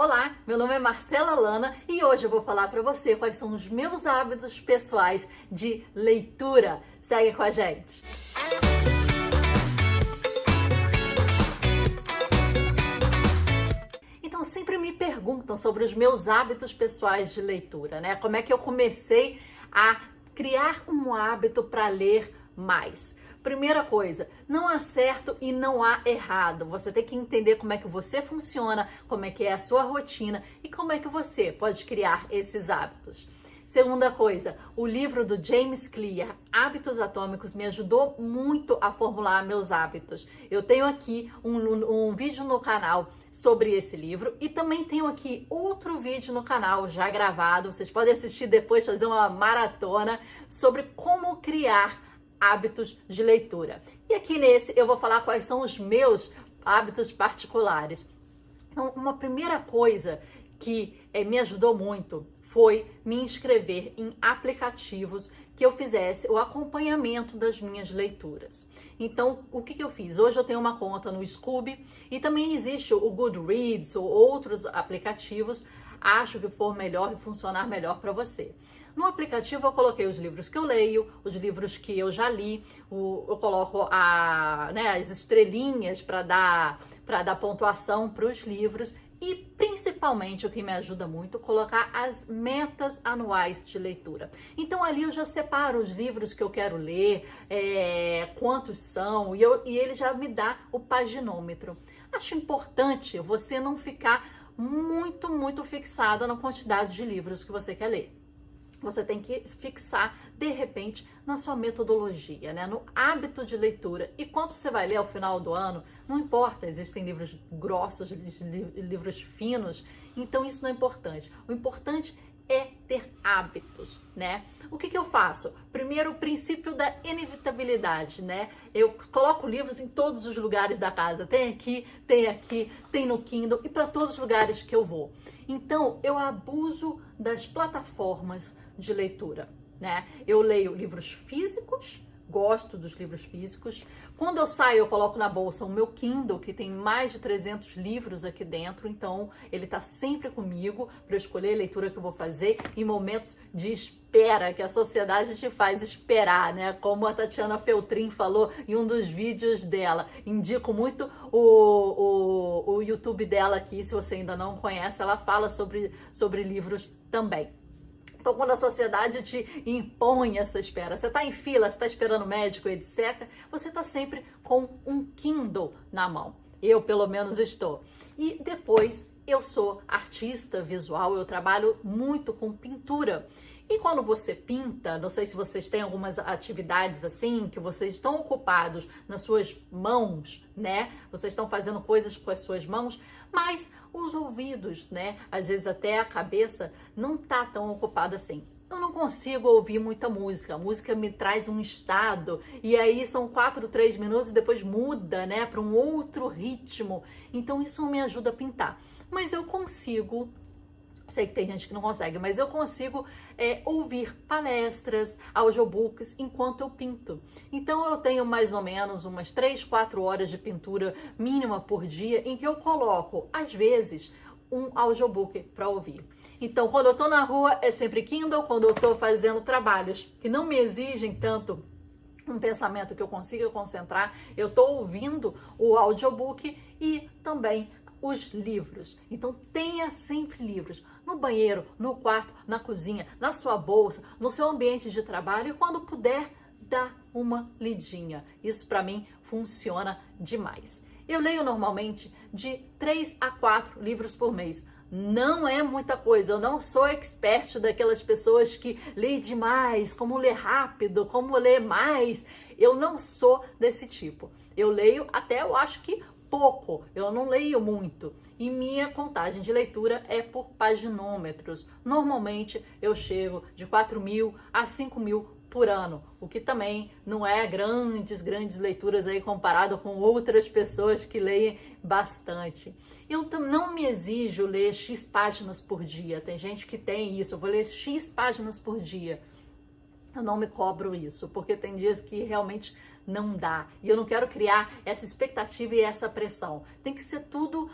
Olá, meu nome é Marcela Lana e hoje eu vou falar para você quais são os meus hábitos pessoais de leitura. Segue com a gente! Então sempre me perguntam sobre os meus hábitos pessoais de leitura, né? Como é que eu comecei a criar um hábito para ler mais? Primeira coisa, não há certo e não há errado. Você tem que entender como é que você funciona, como é que é a sua rotina e como é que você pode criar esses hábitos. Segunda coisa, o livro do James Clear, Hábitos Atômicos, me ajudou muito a formular meus hábitos. Eu tenho aqui um vídeo no canal sobre esse livro e também tenho aqui outro vídeo no canal já gravado. Vocês podem assistir depois, fazer uma maratona sobre como criar hábitos de leitura. E aqui nesse eu vou falar quais são os meus hábitos particulares. Então, uma primeira coisa que me ajudou muito foi me inscrever em aplicativos que eu fizesse o acompanhamento das minhas leituras. Então, o que eu fiz? Hoje eu tenho uma conta no Scoob e também existe o Goodreads ou outros aplicativos. Acho que for melhor e funcionar melhor para você. No aplicativo eu coloquei os livros que eu leio, os livros que eu já li, eu coloco as estrelinhas para dar pontuação para os livros e principalmente o que me ajuda muito, colocar as metas anuais de leitura. Então ali eu já separo os livros que eu quero ler, quantos são e ele já me dá o paginômetro. Acho importante você não ficar muito fixada na quantidade de livros que você quer ler. Você tem que fixar, de repente, na sua metodologia, né? No hábito de leitura. E quanto você vai ler ao final do ano, não importa, existem livros grossos, livros finos, então isso não é importante. O importante é ter hábitos, né? O que eu faço? Primeiro, o princípio da inevitabilidade, né? Eu coloco livros em todos os lugares da casa. Tem aqui, tem no Kindle e para todos os lugares que eu vou. Então, eu abuso das plataformas de leitura, né? Eu leio livros físicos, gosto dos livros físicos. Quando eu saio, eu coloco na bolsa o meu Kindle, que tem mais de 300 livros aqui dentro, então ele tá sempre comigo para eu escolher a leitura que eu vou fazer em momentos de espera, que a sociedade te faz esperar, né? Como a Tatiana Feltrin falou em um dos vídeos dela. Indico muito o YouTube dela aqui, se você ainda não conhece, ela fala sobre livros também. Então, quando a sociedade te impõe essa espera, você está em fila, você está esperando médico, etc., você está sempre com um Kindle na mão. Eu, pelo menos, estou. E depois, eu sou artista visual, eu trabalho muito com pintura. E quando você pinta, não sei se vocês têm algumas atividades assim, que vocês estão ocupados nas suas mãos, né? Vocês estão fazendo coisas com as suas mãos, mas os ouvidos, né? Às vezes até a cabeça não tá tão ocupada assim. Eu não consigo ouvir muita música. A música me traz um estado e aí são 4, 3 minutos e depois muda, né, para um outro ritmo. Então isso não me ajuda a pintar. Mas eu consigo. Sei que tem gente que não consegue, mas eu consigo ouvir palestras, audiobooks enquanto eu pinto. Então eu tenho mais ou menos umas 3, 4 horas de pintura mínima por dia em que eu coloco, às vezes, um audiobook para ouvir. Então quando eu tô na rua é sempre Kindle, quando eu tô fazendo trabalhos que não me exigem tanto um pensamento que eu consiga concentrar, eu tô ouvindo o audiobook e também os livros. Então tenha sempre livros no banheiro, no quarto, na cozinha, na sua bolsa, no seu ambiente de trabalho e quando puder, dá uma lidinha. Isso para mim funciona demais. Eu leio normalmente de 3 a 4 livros por mês. Não é muita coisa, eu não sou expert daquelas pessoas que lê demais, como ler rápido, como ler mais. Eu não sou desse tipo. Eu leio até, eu acho que pouco, eu não leio muito. E minha contagem de leitura é por paginômetros. Normalmente eu chego de 4.000 a 5.000 por ano, o que também não é grandes leituras aí comparado com outras pessoas que leem bastante. Eu não me exijo ler X páginas por dia. Tem gente que tem isso, eu vou ler X páginas por dia. Eu não me cobro isso, porque tem dias que realmente não dá. E eu não quero criar essa expectativa e essa pressão. Tem que ser tudo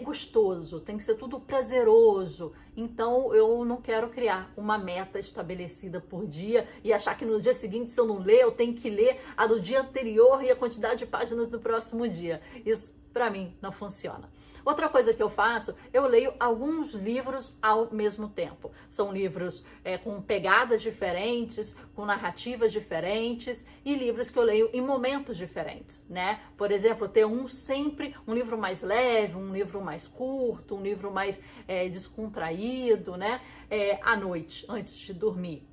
gostoso, tem que ser tudo prazeroso. Então eu não quero criar uma meta estabelecida por dia e achar que no dia seguinte, se eu não ler, eu tenho que ler a do dia anterior e a quantidade de páginas do próximo dia. Isso para mim não funciona. Outra coisa que eu faço, eu leio alguns livros ao mesmo tempo. São livros com pegadas diferentes, com narrativas diferentes e livros que eu leio em momentos diferentes, né? Por exemplo, ter sempre um livro mais leve, um livro mais curto, um livro mais descontraído, né? À noite, antes de dormir.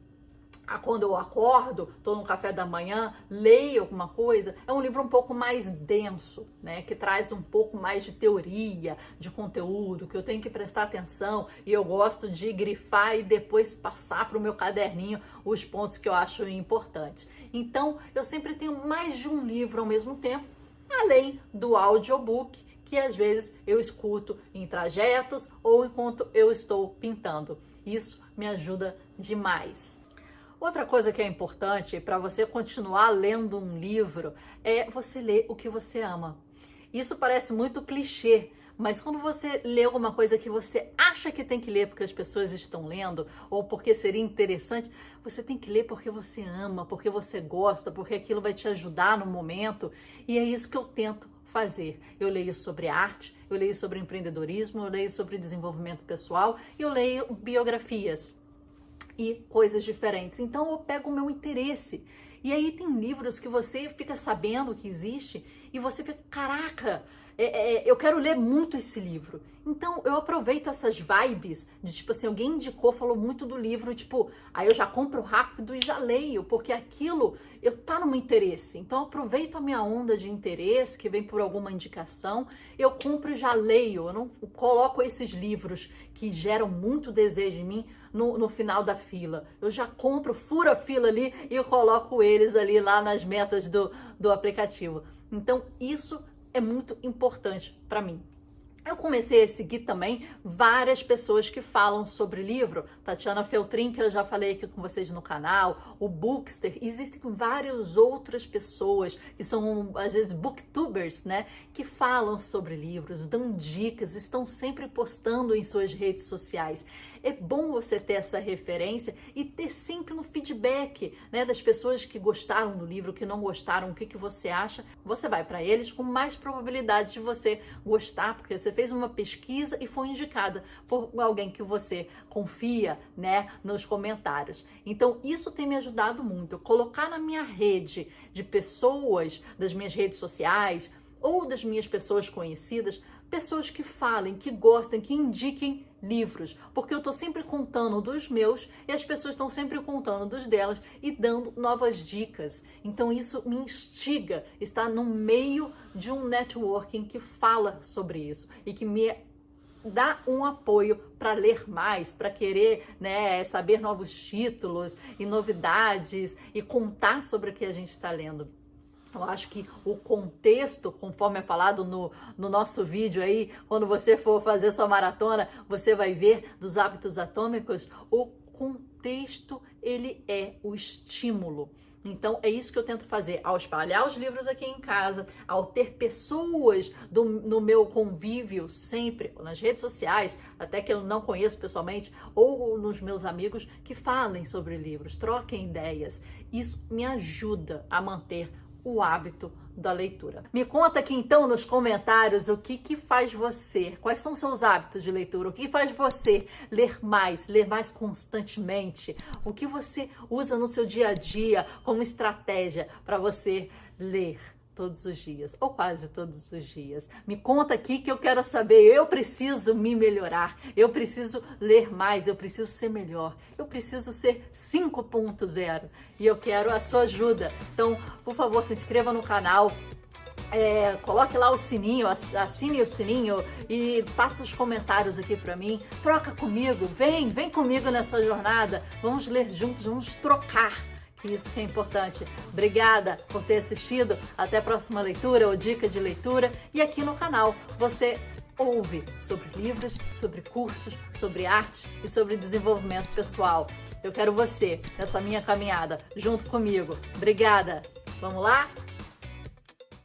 Quando eu acordo, estou no café da manhã, leio alguma coisa, é um livro um pouco mais denso, né? Que traz um pouco mais de teoria, de conteúdo, que eu tenho que prestar atenção e eu gosto de grifar e depois passar para o meu caderninho os pontos que eu acho importantes. Então, eu sempre tenho mais de um livro ao mesmo tempo, além do audiobook, que às vezes eu escuto em trajetos ou enquanto eu estou pintando. Isso me ajuda demais. Outra coisa que é importante para você continuar lendo um livro é você ler o que você ama. Isso parece muito clichê, mas quando você lê alguma coisa que você acha que tem que ler porque as pessoas estão lendo ou porque seria interessante, você tem que ler porque você ama, porque você gosta, porque aquilo vai te ajudar no momento. E é isso que eu tento fazer. Eu leio sobre arte, eu leio sobre empreendedorismo, eu leio sobre desenvolvimento pessoal, eu leio biografias e coisas diferentes. Então eu pego o meu interesse. E aí tem livros que você fica sabendo que existe e você fica, caraca, eu quero ler muito esse livro. Então eu aproveito essas vibes de tipo assim, alguém indicou, falou muito do livro, tipo, aí eu já compro rápido e já leio, porque aquilo tá no meu interesse. Então eu aproveito a minha onda de interesse que vem por alguma indicação, eu compro e já leio. Eu não coloco esses livros que geram muito desejo em mim no final da fila. Eu já compro, furo a fila ali e eu coloco eles ali lá nas metas do aplicativo. Então isso é muito importante para mim. Eu comecei a seguir também várias pessoas que falam sobre livro. Tatiana Feltrin, que eu já falei aqui com vocês no canal, o Bookster. Existem várias outras pessoas que são, às vezes, booktubers, né? Que falam sobre livros, dão dicas, estão sempre postando em suas redes sociais. É bom você ter essa referência e ter sempre um feedback, né? Das pessoas que gostaram do livro, que não gostaram, o que você acha. Você vai para eles com mais probabilidade de você gostar, porque você fez uma pesquisa e foi indicada por alguém que você confia, né, nos comentários. Então, isso tem me ajudado muito. Colocar na minha rede de pessoas, das minhas redes sociais ou das minhas pessoas conhecidas, pessoas que falem, que gostem, que indiquem livros, porque eu estou sempre contando dos meus e as pessoas estão sempre contando dos delas e dando novas dicas. Então isso me instiga, está no meio de um networking que fala sobre isso e que me dá um apoio para ler mais, para querer, né, saber novos títulos e novidades e contar sobre o que a gente está lendo. Eu acho que o contexto, conforme é falado no nosso vídeo aí, quando você for fazer sua maratona, você vai ver dos hábitos atômicos, o contexto, ele é o estímulo. Então, é isso que eu tento fazer, ao espalhar os livros aqui em casa, ao ter pessoas no meu convívio sempre, nas redes sociais, até que eu não conheço pessoalmente, ou nos meus amigos, que falem sobre livros, troquem ideias. Isso me ajuda a manter o hábito da leitura. Me conta aqui então nos comentários o que faz você, quais são seus hábitos de leitura, o que faz você ler mais constantemente, o que você usa no seu dia a dia como estratégia para você ler todos os dias, ou quase todos os dias. Me conta aqui que eu quero saber, eu preciso me melhorar, eu preciso ler mais, eu preciso ser melhor, eu preciso ser 5.0 e eu quero a sua ajuda. Então, por favor, se inscreva no canal, coloque lá o sininho, assine o sininho e faça os comentários aqui pra mim, troca comigo, vem comigo nessa jornada, vamos ler juntos, vamos trocar. Isso que é importante. Obrigada por ter assistido. Até a próxima leitura ou dica de leitura. E aqui no canal você ouve sobre livros, sobre cursos, sobre arte e sobre desenvolvimento pessoal. Eu quero você nessa minha caminhada junto comigo. Obrigada. Vamos lá?